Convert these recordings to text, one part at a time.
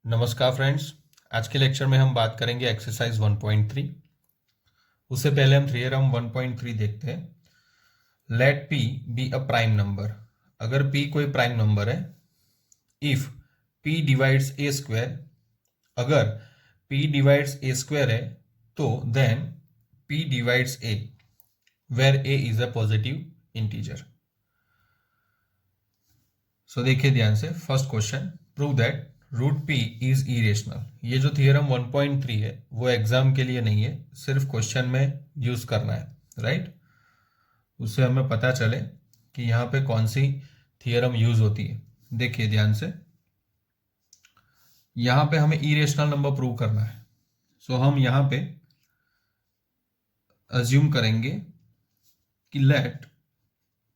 नमस्कार फ्रेंड्स। आज के लेक्चर में हम बात करेंगे एक्सरसाइज 1.3। उससे पहले हम थ्योरम 1.3 देखते हैं। Let p be a prime number. अगर p कोई प्राइम नंबर है, if p divides a square, अगर p डिवाइड्स a स्क्वायर है तो then p divides a where a is a positive integer. So देखिए ध्यान से, first question, prove that root p is irrational. ये जो थियरम 1.3 है वो एग्जाम के लिए नहीं है, सिर्फ क्वेश्चन में यूज करना है, राइट। उससे हमें पता चले कि यहाँ पे कौन सी थियरम यूज होती है। देखिए ध्यान से, यहाँ पे हमें इरेशनल नंबर प्रूव करना है। सो हम यहाँ पे अज्यूम करेंगे कि let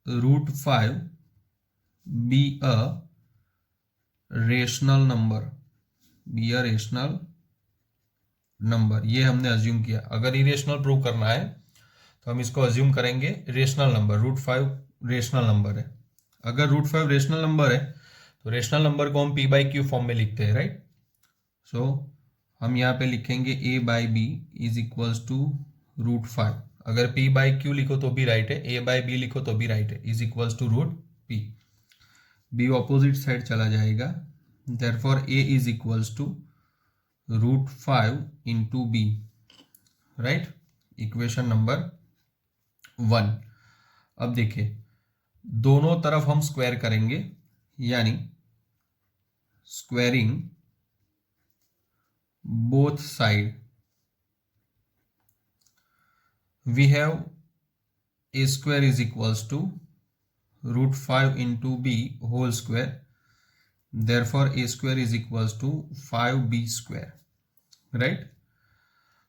root 5 be a rational number. ये हमने अज्यूम किया। अगर इरेशनल प्रूव करना है तो हम इसको अज्यूम करेंगे rational number. Root 5 rational number है। अगर रूट 5 रेशनल नंबर है तो रेशनल नंबर को हम p बाई क्यू फॉर्म में लिखते हैं, राइट। सो हम यहाँ पे लिखेंगे a by B is equals to root 5। अगर p बाई क्यू लिखो तो भी राइट है, a बाई बी लिखो तो भी राइट है, is equals to root p। b opposite side चला जाएगा, therefore a is equals to root 5 into b, right. Equation number 1। अब देखिए, दोनों तरफ हम स्क्वायर करेंगे, यानी squaring both side, we have a square is equals to root 5 into b whole square, therefore a square is equals to 5b square, right.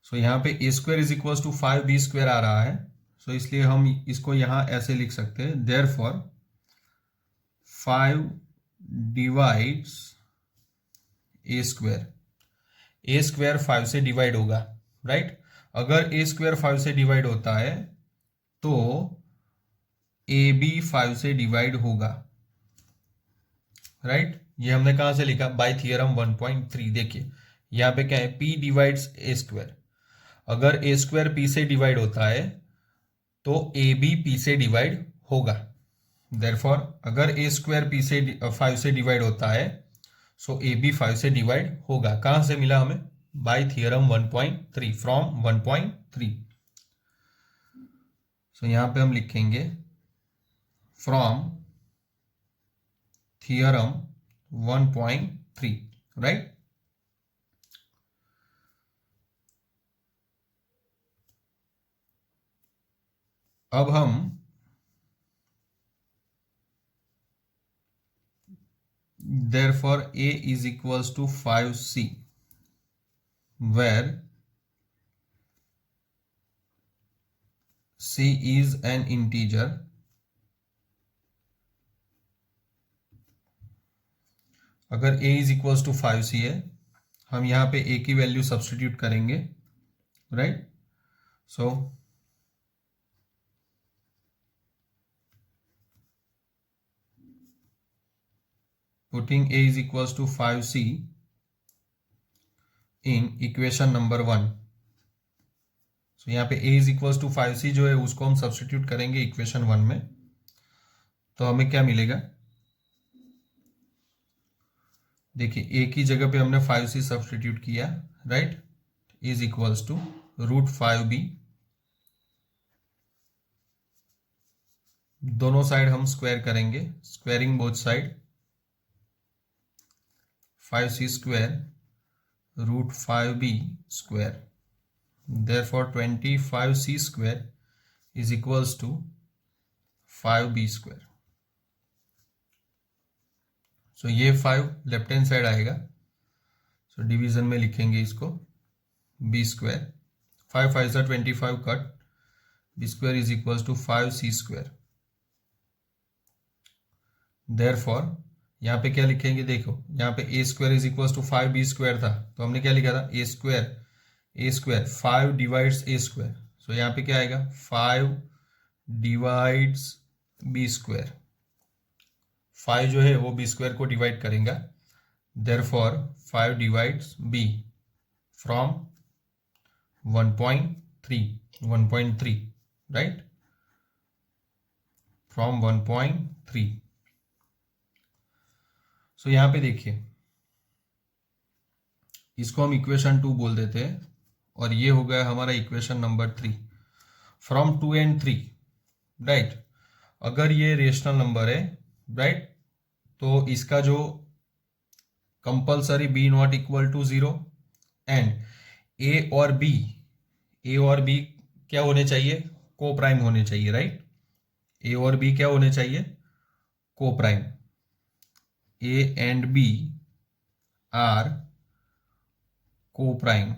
So यहाँ पे a square is equals to 5b square आ रहा है, सो इसलिए हम इसको यहाँ ऐसे लिख सकते हैं, therefore 5 divides a square. a square 5 से डिवाइड होगा, राइट। अगर a स्क्वायर 5 से डिवाइड होता है तो ab 5 से डिवाइड होगा, राइट। ये हमने कहां से लिखा? By theorem 1.3। देखिए यहाँ पे क्या है, p डिवाइड्स a स्क्वायर। अगर a स्क्वायर p से डिवाइड होता है तो ab p से डिवाइड होगा। देयरफॉर अगर a स्क्वायर p से 5 से डिवाइड होता है सो ab 5 से डिवाइड होगा। कहां से मिला हमें? Bye theorem 1.3, from 1.3। सो यहां पे हम लिखेंगे फ्रॉम थियरम 1.3, राइट। अब हम therefore a is equals to 5c where c is an integer, अगर a is equals to 5c है, हम यहाँ पे a की वैल्यू सब्स्टिट्यूट करेंगे, right. So putting a is equals to 5c in equation number 1। सो यहाँ पे a is equals to 5c जो है उसको हम सब्स्टिट्यूट करेंगे इक्वेशन 1 में, तो हमें क्या मिलेगा? देखिए a की जगह पे हमने 5c सब्स्टिट्यूट किया, right, is equals to root 5b। दोनों साइड हम स्क्वायर करेंगे, squaring both side, 5c square root 5b square, therefore 25c square is equals to 5b square. So ये 5 लेफ्ट हैंड साइड आएगा, सो डिवीजन में लिखेंगे इसको b स्क्वायर, 5 5 सा 25 cut, b square is equals to 5c square. Therefore यहाँ पे क्या लिखेंगे? देखो यहाँ पे a square is equals to 5b square था, तो हमने क्या लिखा था? a square 5 divides a square. So यहाँ पे क्या आएगा? 5 डिवाइड्स b स्क्वायर। 5 जो है वो b स्क्वायर को डिवाइड करेगा, therefore 5 divides B from 1.3 right, from 1.3। So यहां पे देखिए, इसको हम इक्वेशन 2 बोल देते हैं और ये हो गया हमारा equation number 3 from 2 and 3 right. अगर ये रेशनल नंबर है राइट, तो इसका जो compulsory b not equal to 0 and a और बी क्या होने चाहिए, को प्राइम होने चाहिए राइट। ए और बी क्या होने चाहिए, coprime. A and B are coprime,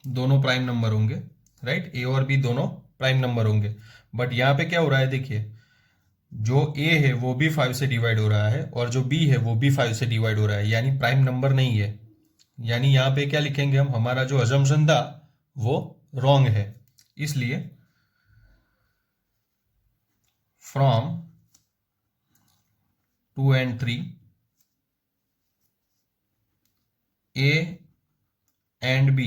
दोनों प्राइम नंबर होंगे राइट। ए और बी दोनों प्राइम नंबर होंगे। बट यहां पे क्या हो रहा है, देखिए जो ए है वो भी 5 से डिवाइड हो रहा है और जो बी है वो भी 5 से डिवाइड हो रहा है, यानी प्राइम नंबर नहीं है। यानी यहां पे क्या लिखेंगे हम, हमारा जो अजम्पशन था वो रॉन्ग है। इसलिए from 2 and 3 A and B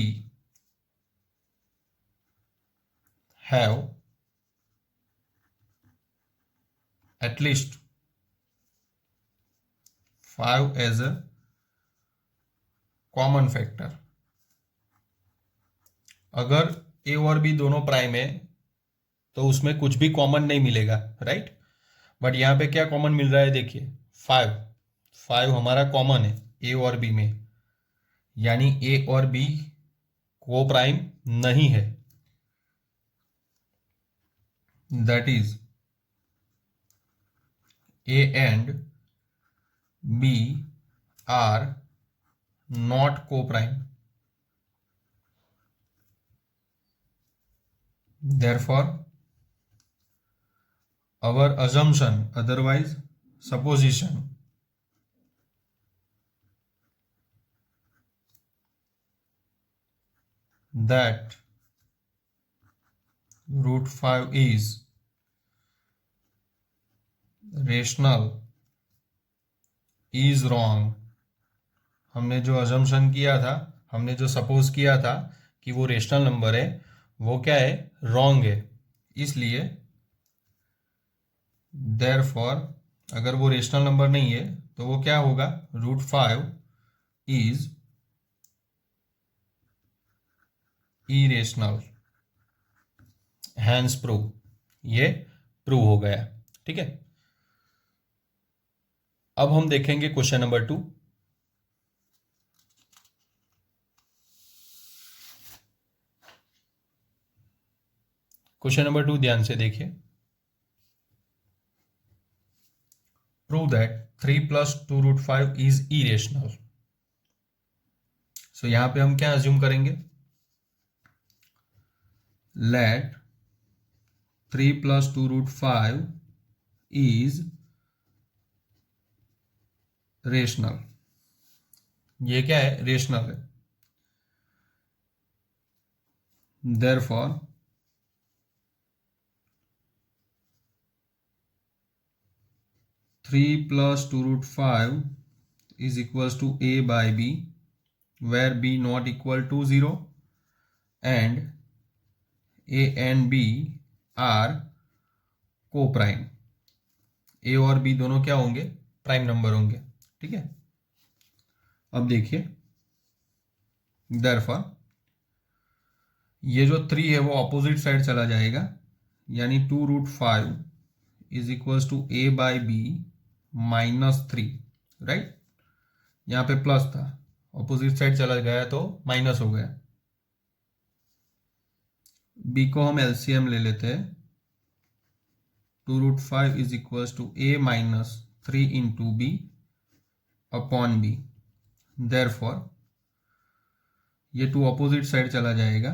have at least 5 as a common factor. अगर ए और बी दोनों प्राइम है तो उसमें कुछ भी कॉमन नहीं मिलेगा राइट। बट यहां पे क्या कॉमन मिल रहा है, देखिए 5 हमारा कॉमन है ए और बी में, यानी ए और बी को प्राइम नहीं है। That is A and B are not coprime, therefore our assumption, otherwise supposition, that root 5 is rational is wrong। हमने जो assumption किया था, हमने जो सपोज किया था कि वो रेशनल नंबर है, वो क्या है, रॉन्ग है। इसलिए therefore अगर वो रेशनल नंबर नहीं है तो वो क्या होगा, root 5 is irrational, hence prove, ये प्रूव हो गया। ठीक है, अब हम देखेंगे क्वेश्चन नंबर 2। क्वेश्चन नंबर 2 ध्यान से देखिए। Prove that 3 + 2 root 5 is irrational. So यहां पे हम क्या अज्यूम करेंगे, लेट 3 + 2 रूट 5 इज रेशनल। ये क्या है, रेशनल है। therefore 3 + 2 root 5 is equals to a by b, where b not equal to 0 and a and b are co-prime। a और b दोनों क्या होंगे, प्राइम नंबर होंगे। ठीक है, अब देखिए therefore ये जो 3 है वो ऑपोजिट साइड चला जाएगा, यानी 2 root 5 is equals to a by b -3 right. यहां पे प्लस था, ऑपोजिट साइड चला गया तो माइनस हो गया। b को हम एलसीएम ले लेते हैं, 2 root 5 is equals to a -3 into b upon b। Therefore ये 2 ऑपोजिट साइड चला जाएगा,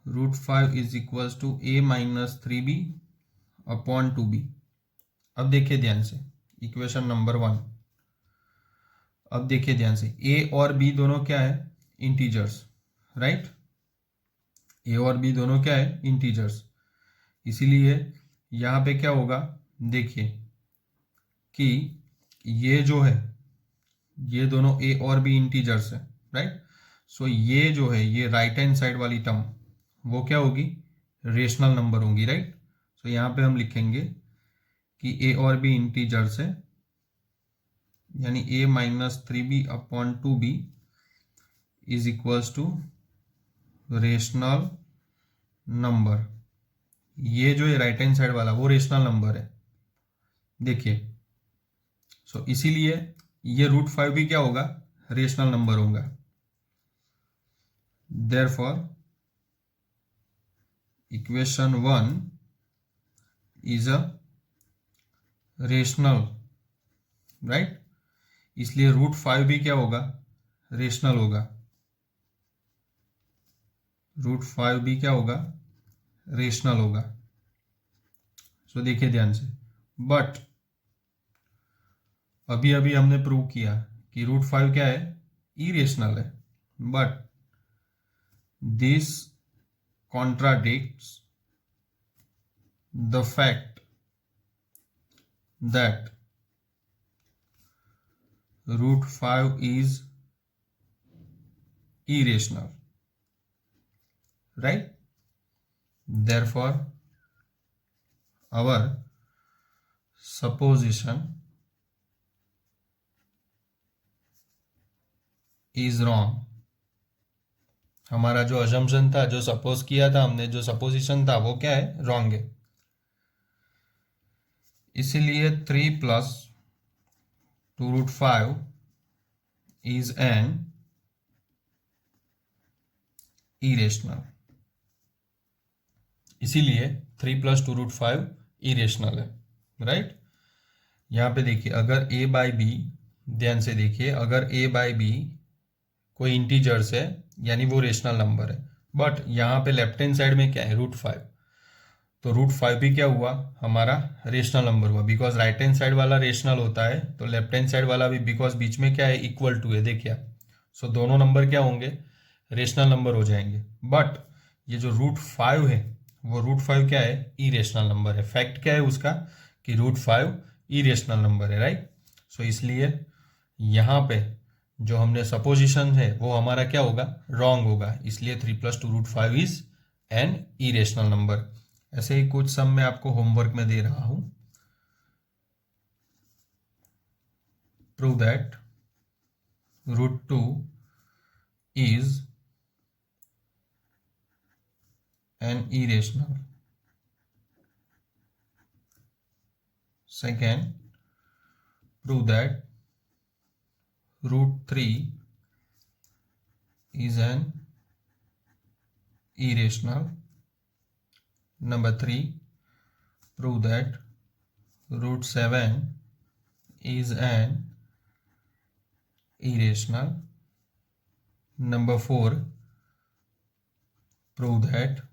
root 5 is equals to a -3b upon 2b। अब देखिए ध्यान से इक्वेशन नंबर 1। अब देखिए ध्यान से, a और b दोनों क्या है, इंटीजर्स राइट। a और b दोनों क्या है, इंटीजर्स। इसीलिए यहां पे क्या होगा, देखिए कि ये जो है ये दोनों ए और बी इंटीजर्स है, राइट। सो ये जो है ये राइट हैंड साइड वाली टर्म वो क्या होगी, रेशनल नंबर होगी, राइट। सो यहाँ पे हम लिखेंगे कि ए और बी इंटीजर्स है, यानी a minus 3b upon 2b is equals to rational number. ये जो है राइट हैंड साइड वाला वो रेशनल नंबर है, देखिए। सो इसीलिए ये √5 भी क्या होगा, रेशनल नंबर होगा। Therefore equation 1 is a rational, right. इसलिए √5 भी क्या होगा, रेशनल होगा। √5 भी क्या होगा, रेशनल होगा। सो देखिए ध्यान से, बट अभी अभी हमने प्रूव किया कि √5 क्या है, इरेशनल है, but this contradicts the fact that √5 is irrational, right? Therefore, our supposition is wrong. हमारा जो assumption था, जो सपोज किया था हमने, जो सपोजिशन था वो क्या है, रॉन्ग है। इसीलिए 3 + 2√5 is an irrational। इसीलिए 3 + 2√5 इरेशनल है, राइट। यहाँ पे देखिए, अगर a बाई बी, ध्यान से देखिए, अगर a बाई बी कोई इंटीजर्स है यानी वो रेशनल नंबर है, बट यहाँ पे लेफ्ट हैंड साइड में क्या है, √5, तो √5 भी क्या हुआ, हमारा रेशनल नंबर हुआ, बिकॉज राइट हैंड साइड वाला रेशनल होता है, तो लेफ्ट हैंड साइड वाला भी, बिकॉज बीच में क्या है, इक्वल टू है, देखिए। सो दोनों नंबर क्या होंगे, रेशनल नंबर हो जाएंगे। बट ये जो √5 है वो √5 क्या है, इरेशनल नंबर है। फैक्ट क्या है उसका, कि √5 इरेशनल नंबर है, राइट। सो इसलिए यहाँ पे जो हमने सपोजिशन है वो हमारा क्या होगा, रॉन्ग होगा। इसलिए 3 + 2√5 इज एन इरेशनल नंबर। ऐसे ही कुछ सम मैं आपको होमवर्क में दे रहा हूं। Prove that √2 is an irrational। Second, prove that √3 is an irrational। Number 3, prove that √7 is an irrational। Number 4, prove that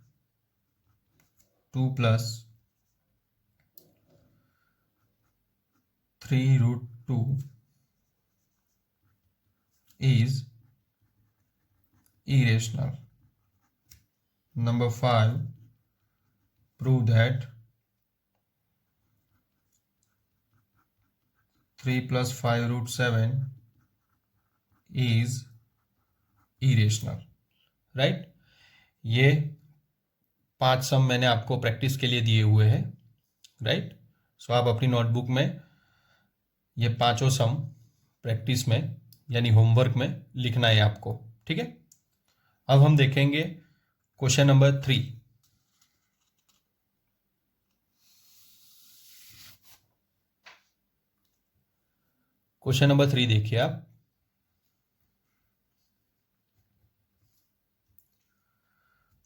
2 + 3√2 is irrational। Number 5, prove that 3 + 5√7 is irrational, right. ये 5 सम मैंने आपको प्रैक्टिस के लिए दिए हुए हैं, राइट। सो आप अपनी नोटबुक में ये 5 सम प्रैक्टिस में यानी होमवर्क में लिखना है आपको, ठीक है। अब हम देखेंगे क्वेश्चन नंबर 3। क्वेश्चन नंबर 3 देखिए आप।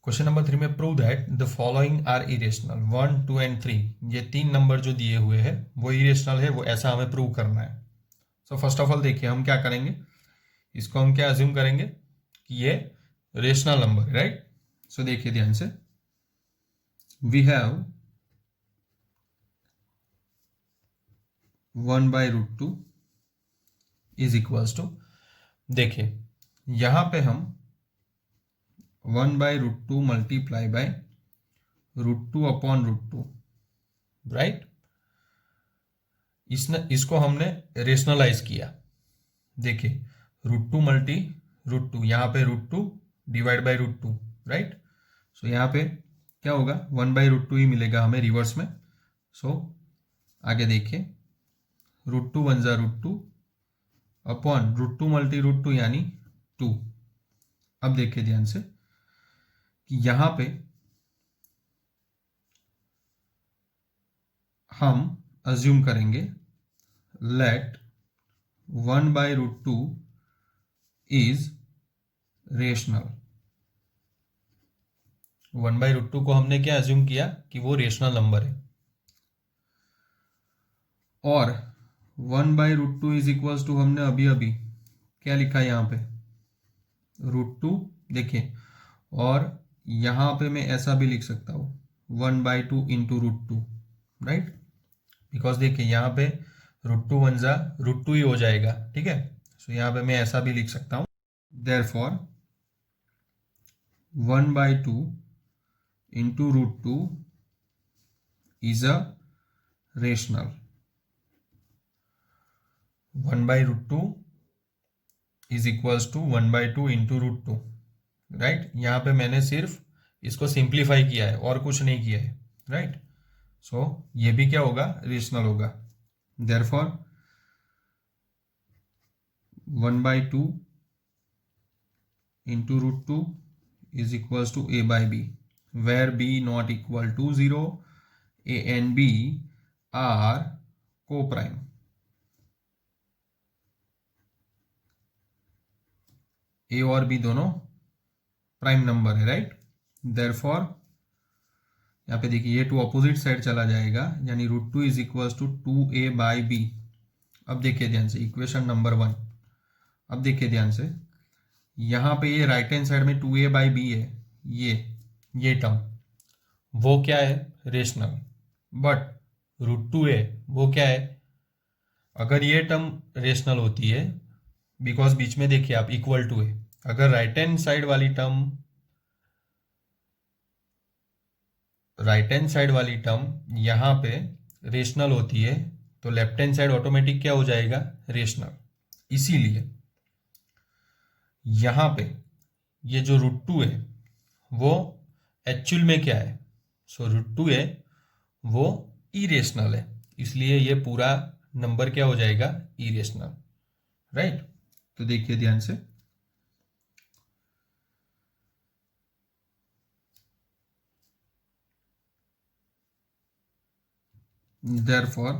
क्वेश्चन नंबर 3 में prove that the following are irrational. 1, 2 and 3, ये 3 नंबर जो दिए हुए हैं वो इरेशनल है, वो ऐसा हमें प्रूव करना है। सो फर्स्ट ऑफ ऑल देखिए हम क्या करेंगे, इसको हम क्या अज्यूम करेंगे कि ये रेशनल नंबर है, राइट। सो देखिए ध्यान से, we have 1/√2 is equals to, देखिए यहां पे हम 1/√2 मल्टीप्लाई बाय √2 अपॉन √2, राइट। इसको हमने रेशनलाइज किया, देखिए √2 मल्टी √2, यहाँ पे √2 डिवाइड बाई √2, राइट। सो यहाँ पे क्या होगा, 1/√2 ही मिलेगा हमें रिवर्स में। सो आगे देखिए, √2 1 जा √2 अपॉन √2 मल्टी √2 यानी 2। अब देखिए ध्यान से कि यहाँ पे हम अज्यूम करेंगे लेट 1/√2 इज रेशनल। 1/√2 को हमने क्या अज्यूम किया कि वो रेशनल नंबर है, और 1/√2 इज इक्वल्स टू हमने अभी अभी क्या लिखा है यहाँ पे, √2। देखिए, और यहाँ पे मैं ऐसा भी लिख सकता हूँ 1/2 इंटू √2, राइट। बिकॉज देखिए यहाँ पे √2 1 जा √2 ही हो जाएगा, ठीक है। सो यहाँ पे मैं ऐसा भी लिख सकता हूँ, therefore 1/2 into √2 is a rational. 1/√2 is equals to 1/2 into √2, right. यहाँ पे मैंने सिर्फ इसको सिंप्लीफाई किया है और कुछ नहीं किया है, राइट। सो ये भी क्या होगा, रेशनल होगा। Therefore 1/2 into √2 is equals to a/b, where b not equal to 0, a and b are co-prime। a और b दोनों प्राइम नंबर है, राइट। देयरफॉर यहाँ पे देखिए ये 2 अपोजिट साइड चला जाएगा, यानी √2 इज इक्वल्स टू 2a/b। अब देखिए ध्यान से इक्वेशन नंबर 1। अब देखिए ध्यान से, यहाँ पे ये राइट हैंड साइड में 2a/b है, ये टर्म वो क्या है, रेशनल। बट √2a वो क्या है, अगर ये टर्म रेशनल होती है, बिकॉज बीच में देखिए आप इक्वल टू है, अगर राइट हैंड साइड वाली टर्म यहाँ पे रेशनल होती है, तो लेफ्ट हैंड साइड ऑटोमेटिक क्या हो जाएगा, रेशनल। इसीलिए यहाँ पे ये जो √2 है वो एक्चुअल में क्या है, सो √2 है वो इरेशनल है, इसलिए ये पूरा नंबर क्या हो जाएगा, इरेशनल, राइट। तो देखिए ध्यान से, therefore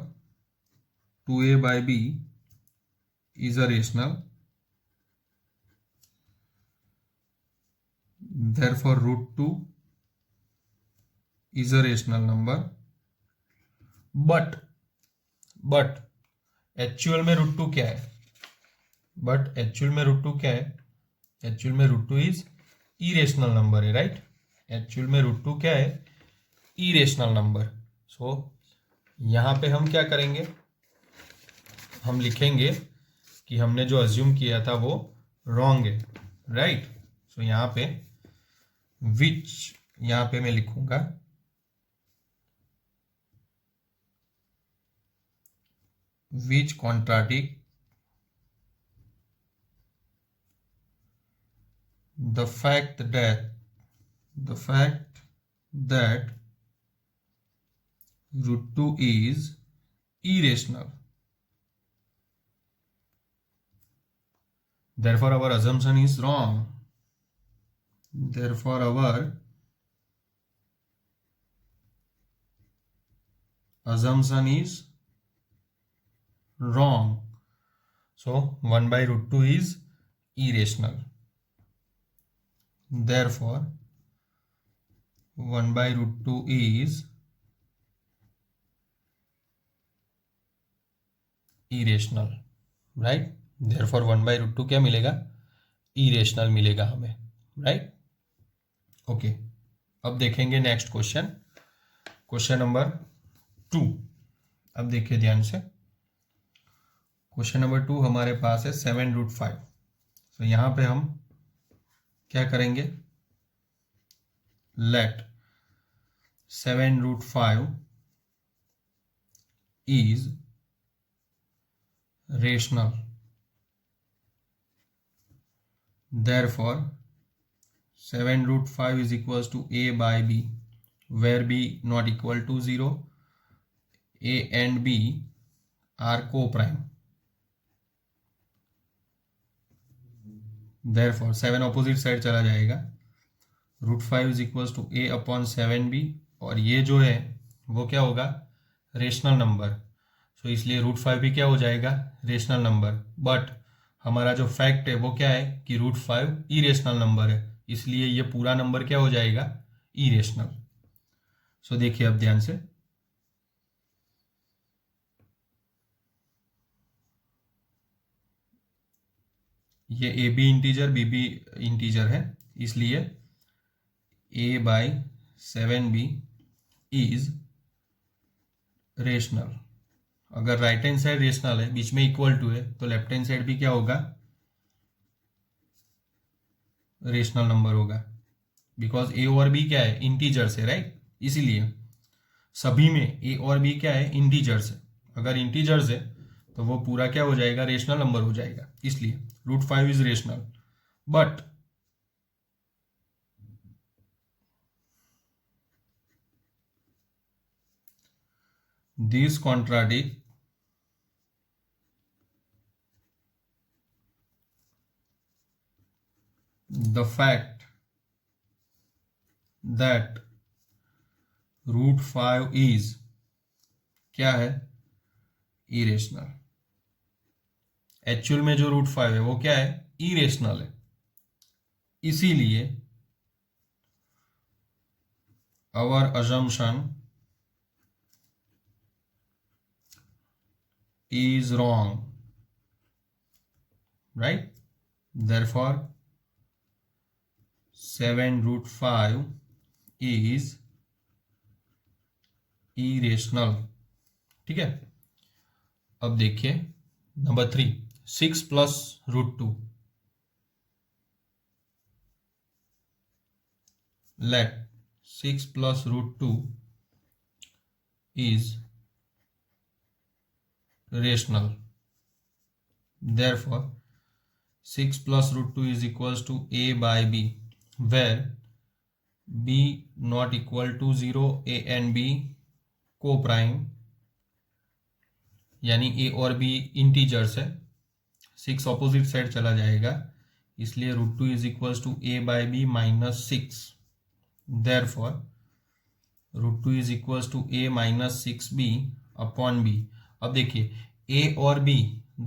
2a/b is a rational, therefore √2 is a rational number, but actual में √2 क्या है, एक्चुअल में √2 इज इरेशनल नंबर है, राइट। एक्चुअल में √2 क्या है, इरेशनल नंबर। सो यहाँ पे हम क्या करेंगे, हम लिखेंगे कि हमने जो अज्यूम किया था वो रॉन्ग है, राइट। सो यहाँ पे विच, यहाँ पे मैं लिखूंगा विच contradict the fact that √2 is irrational. Therefore our assumption is wrong. Therefore our assumption is wrong. So 1/√2 is irrational. Therefore 1/√2 is irrational, right? Therefore 1/√2 क्या मिलेगा, irrational मिलेगा हमें, right? ओके, अब देखेंगे नेक्स्ट क्वेश्चन नंबर 2। अब देखिए ध्यान से, क्वेश्चन नंबर 2 हमारे पास है 7√5। तो यहाँ पे हम क्या करेंगे, let 7√5 is rational. therefore 7 root 5 is equals to a by b, where b not equal to 0, a and b are co-prime. therefore 7 opposite side चला जाएगा, root 5 is equals to a upon 7b, और ये जो है वो क्या होगा, rational number, सो इसलिए रूट 5 भी क्या हो जाएगा, रेशनल नंबर। बट हमारा जो फैक्ट है वो क्या है कि रूट 5 इरेशनल नंबर है, इसलिए ये पूरा नंबर क्या हो जाएगा, इरेशनल। सो देखिए अब ध्यान से, ये a b integer b b integer है, इसलिए a by 7b is rational. अगर राइट हैंड साइड रेशनल है, बीच में इक्वल टू है, तो लेफ्ट हैंड साइड भी क्या होगा, रेशनल नंबर होगा, बिकॉज ए और बी क्या है, इंटीजर्स है, राइट। इसीलिए सभी में ए और बी क्या है, इंटीजर्स है। अगर इंटीजर्स है तो वो पूरा क्या हो जाएगा, रेशनल नंबर हो जाएगा, इसलिए root 5 is rational. But these contradict the fact that root 5 is क्या है, इरेशनल। एक्चुअल में जो रूट 5 है वो क्या है, इरेशनल है, इसीलिए our assumption is wrong, right? Therefore 7 root 5 is irrational। ठीक है, अब देखिए number 3, 6 plus root 2, let 6 plus root 2 is rational, therefore 6 plus root 2 is equals to a by b, where b not equal to 0, a and b co-prime, यानी a और b integers है, 6 opposite side चला जाएगा, इसलिए root 2 is equals to a by b minus 6, therefore root 2 is equals to a minus 6b upon b। अब देखिए a और b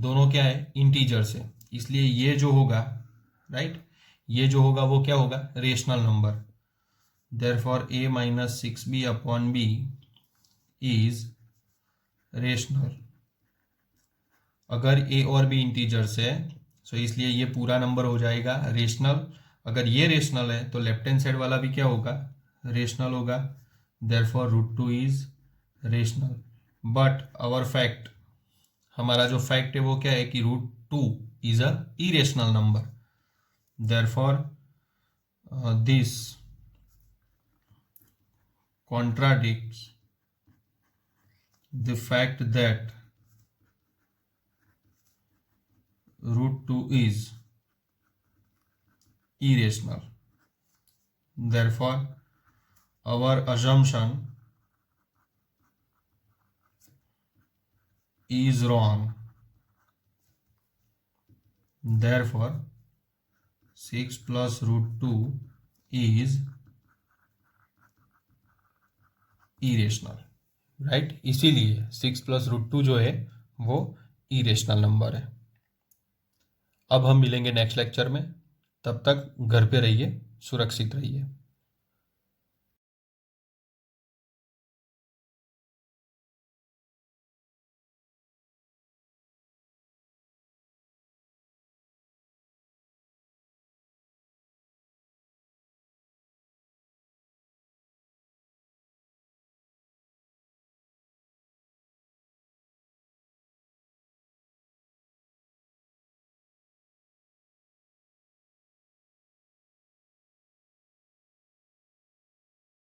दोनों क्या है, इंटीजर्स है, इसलिए ये जो होगा, राइट, ये जो होगा वो क्या होगा, rational number. Therefore a minus 6b upon b is rational. अगर a और b इंटीजर्स है सो इसलिए ये पूरा नंबर हो जाएगा रेशनल। अगर ये रेशनल है तो लेफ्ट हैंड साइड वाला भी क्या होगा, रेशनल होगा। Therefore root 2 is rational. But our fact, हमारा जो फैक्ट है वो क्या है कि root 2 is a irrational number. Therefore this contradicts the fact that root 2 is irrational. Therefore, our assumption is wrong. Therefore, 6 plus root 2 is irrational, right. इसीलिए 6 plus root 2 जो है वो इरेशनल नंबर है। अब हम मिलेंगे नेक्स्ट लेक्चर में, तब तक घर पे रहिए, सुरक्षित रहिए।